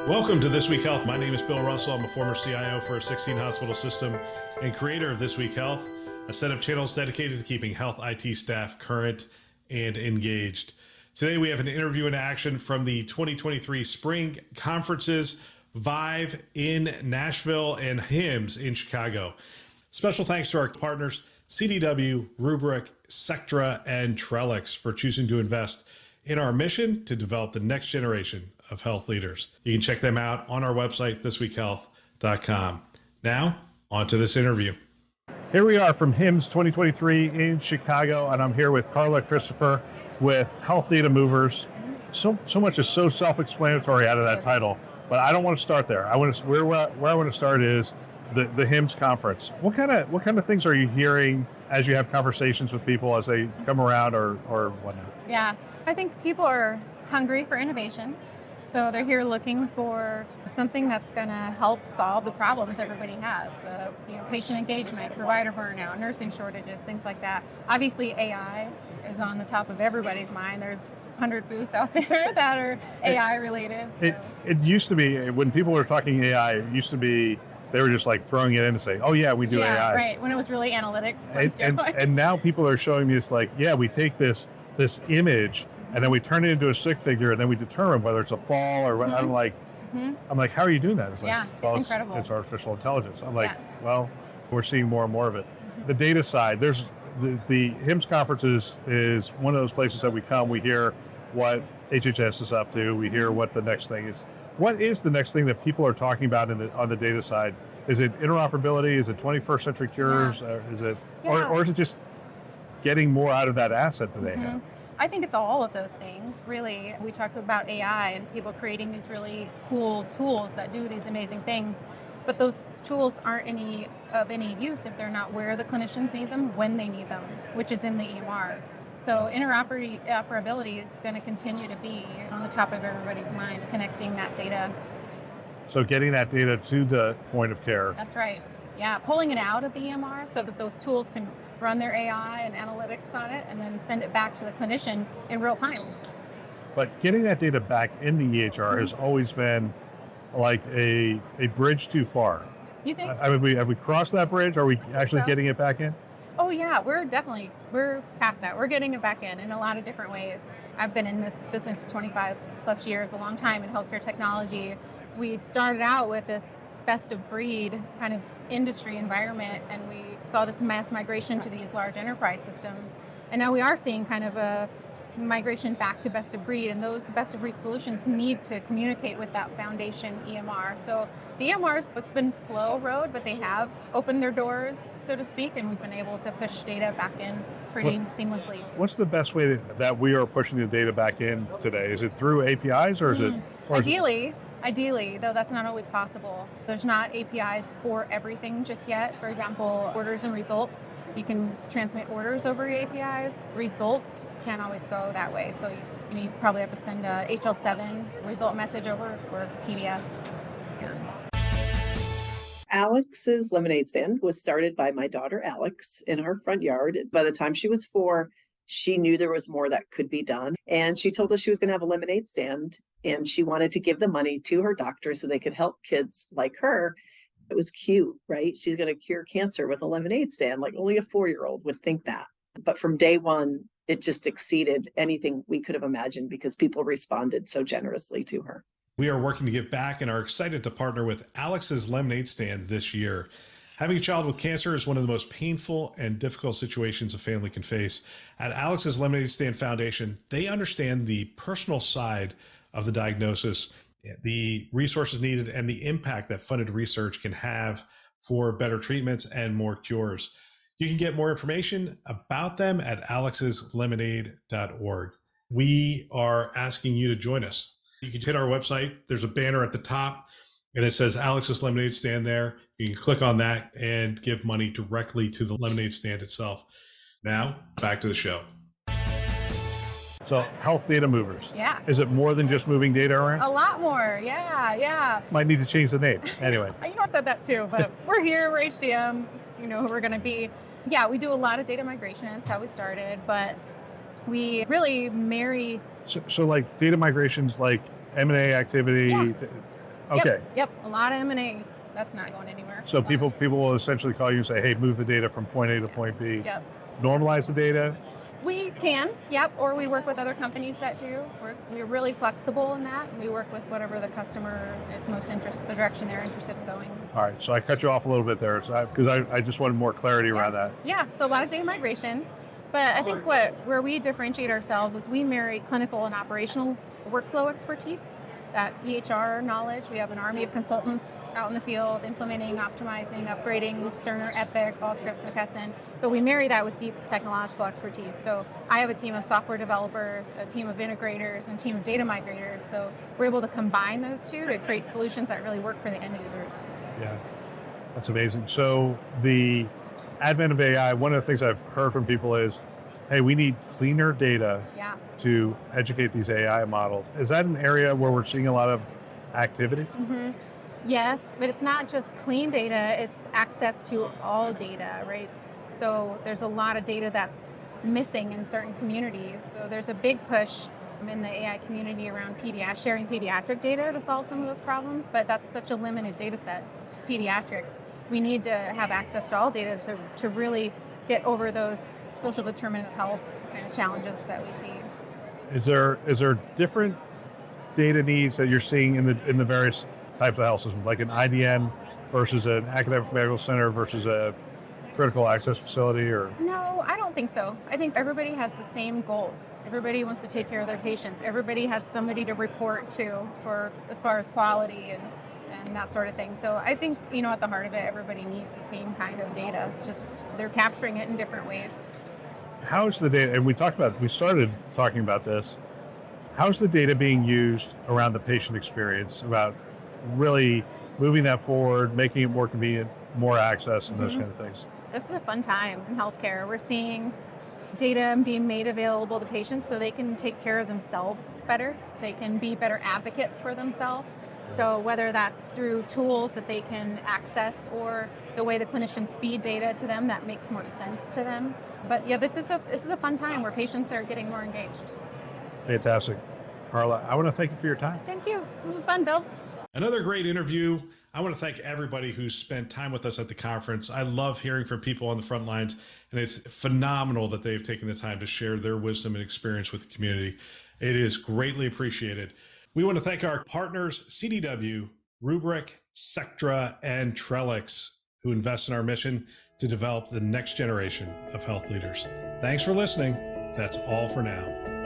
Welcome to This Week Health. My name is Bill Russell. I'm a former CIO for a 16-hospital system and creator of This Week Health, a set of channels dedicated to keeping health IT staff current and engaged. Today, we have an interview in action from the 2023 spring conferences, Vive in Nashville and HIMSS in Chicago. Special thanks to our partners, CDW, Rubrik, Sectra, and Trellix for choosing to invest in our mission to develop the next generation of health leaders. You can check them out on our website, thisweekhealth.com. Now, on to this interview. Here we are from HIMSS 2023 in Chicago, and I'm here with Karla Christopher with Health Data Movers. So much is so self-explanatory out of that title, but I don't want to start there. Where I want to start is the HIMSS conference. What kind of things are you hearing as you have conversations with people as they come around or whatnot? Yeah, I think people are hungry for innovation. So they're here looking for something that's going to help solve the problems everybody has. The patient engagement, provider burnout, nursing shortages, things like that. Obviously, AI is on the top of everybody's mind. There's 100 booths out there that are AI related. So. It used to be, when people were talking AI, it used to be they were just like throwing it in and saying, oh yeah, we do AI. Right, when it was really analytics. And now people are showing me, it's like, yeah, we take this image and then we turn it into a stick figure, and then we determine whether it's a fall or what. I'm like, how are you doing that? It's like, it's incredible. It's artificial intelligence. I'm like, well, we're seeing more and more of it. The data side, there's the HIMSS conferences is one of those places that we come, we hear what HHS is up to, we hear what the next thing is. What is the next thing that people are talking about on the data side? Is it interoperability? Is it 21st century cures? Or is it just getting more out of that asset that they have? I think it's all of those things, really. We talk about AI and people creating these really cool tools that do these amazing things, but those tools aren't of any use if they're not where the clinicians need them, when they need them, which is in the EMR. So interoperability is going to continue to be on the top of everybody's mind, connecting that data. So getting that data to the point of care. That's right. Yeah, pulling it out of the EMR so that those tools can run their AI and analytics on it and then send it back to the clinician in real time. But getting that data back in the EHR has always been like a bridge too far. You think? Have we crossed that bridge? Are we actually getting it back in? Oh yeah, we're past that. We're getting it back in a lot of different ways. I've been in this business 25 plus years, a long time in healthcare technology. We started out with this best of breed kind of industry environment, and we saw this mass migration to these large enterprise systems. And now we are seeing kind of a migration back to best of breed, and those best of breed solutions need to communicate with that foundation EMR. So the EMRs, it's been slow road, but they have opened their doors, so to speak, and we've been able to push data back in pretty seamlessly. What's the best way that we are pushing the data back in today? Is it through APIs or is it? Ideally, though that's not always possible. There's not APIs for everything just yet. For example, orders and results. You can transmit orders over APIs. Results can't always go that way. So you probably have to send a HL7 result message over or PDF. Alex's lemonade stand was started by my daughter Alex in her front yard. By the time she was 4, she knew there was more that could be done. And she told us she was going to have a lemonade stand, and she wanted to give the money to her doctor so they could help kids like her. It was cute, right? She's going to cure cancer with a lemonade stand. Like only a 4-year-old would think that. But from day one, it just exceeded anything we could have imagined because people responded so generously to her. We are working to give back and are excited to partner with Alex's Lemonade Stand this year. Having a child with cancer is one of the most painful and difficult situations a family can face. At Alex's Lemonade Stand Foundation, they understand the personal side of the diagnosis, the resources needed, and the impact that funded research can have for better treatments and more cures. You can get more information about them at alexslemonade.org. We are asking you to join us. You can hit our website. There's a banner at the top, and it says Alex's Lemonade Stand there. You can click on that and give money directly to the lemonade stand itself. Now, back to the show. So, health data movers. Yeah. Is it more than just moving data around? A lot more. Yeah. Might need to change the name. Anyway. I said that too, but we're here, we're HDM. Who we're going to be. Yeah, we do a lot of data migration. That's how we started, but we really marry. So like data migrations, like M&A activity. Yeah. Okay. Yep. A lot of M&As. That's not going anywhere. So people will essentially call you and say, hey, move the data from point A to point B. Yep. Normalize the data. We can, yep, or we work with other companies that do. We're really flexible in that. We work with whatever the customer is most interested, the direction they're interested in going. All right, so I cut you off a little bit there because I just wanted more clarity around that. Yeah, so a lot of data migration. But I think where we differentiate ourselves is we marry clinical and operational workflow expertise, that EHR knowledge. We have an army of consultants out in the field implementing, optimizing, upgrading Cerner, Epic, Allscripts, McKesson. But we marry that with deep technological expertise. So I have a team of software developers, a team of integrators, and a team of data migrators. So we're able to combine those two to create solutions that really work for the end users. Yeah, that's amazing. So the advent of AI, one of the things I've heard from people is, hey, we need cleaner data to educate these AI models. Is that an area where we're seeing a lot of activity? Mm-hmm. Yes, but it's not just clean data, it's access to all data, right? So there's a lot of data that's missing in certain communities. So there's a big push in the AI community around sharing pediatric data to solve some of those problems, but that's such a limited data set. It's pediatrics. We need to have access to all data to really get over those social determinant of health kind of challenges that we see. Is there different data needs that you're seeing in the various types of health systems, like an IDN versus an academic medical center versus a critical access facility? Or no, I don't think so. I think everybody has the same goals. Everybody wants to take care of their patients. Everybody has somebody to report to for as far as quality and that sort of thing. So I think, at the heart of it, everybody needs the same kind of data. It's just they're capturing it in different ways. How's the data, and we started talking about this, how's the data being used around the patient experience, about really moving that forward, making it more convenient, more access, and those kind of things? This is a fun time in healthcare. We're seeing data being made available to patients so they can take care of themselves better. They can be better advocates for themselves. So whether that's through tools that they can access or the way the clinicians feed data to them that makes more sense to them. But yeah, this is a fun time where patients are getting more engaged. Fantastic. Karla, I want to thank you for your time. Thank you. This was fun, Bill. Another great interview. I want to thank everybody who's spent time with us at the conference. I love hearing from people on the front lines, and it's phenomenal that they've taken the time to share their wisdom and experience with the community. It is greatly appreciated. We want to thank our partners, CDW, Rubrik, Sectra, and Trellix, who invest in our mission to develop the next generation of health leaders. Thanks for listening. That's all for now.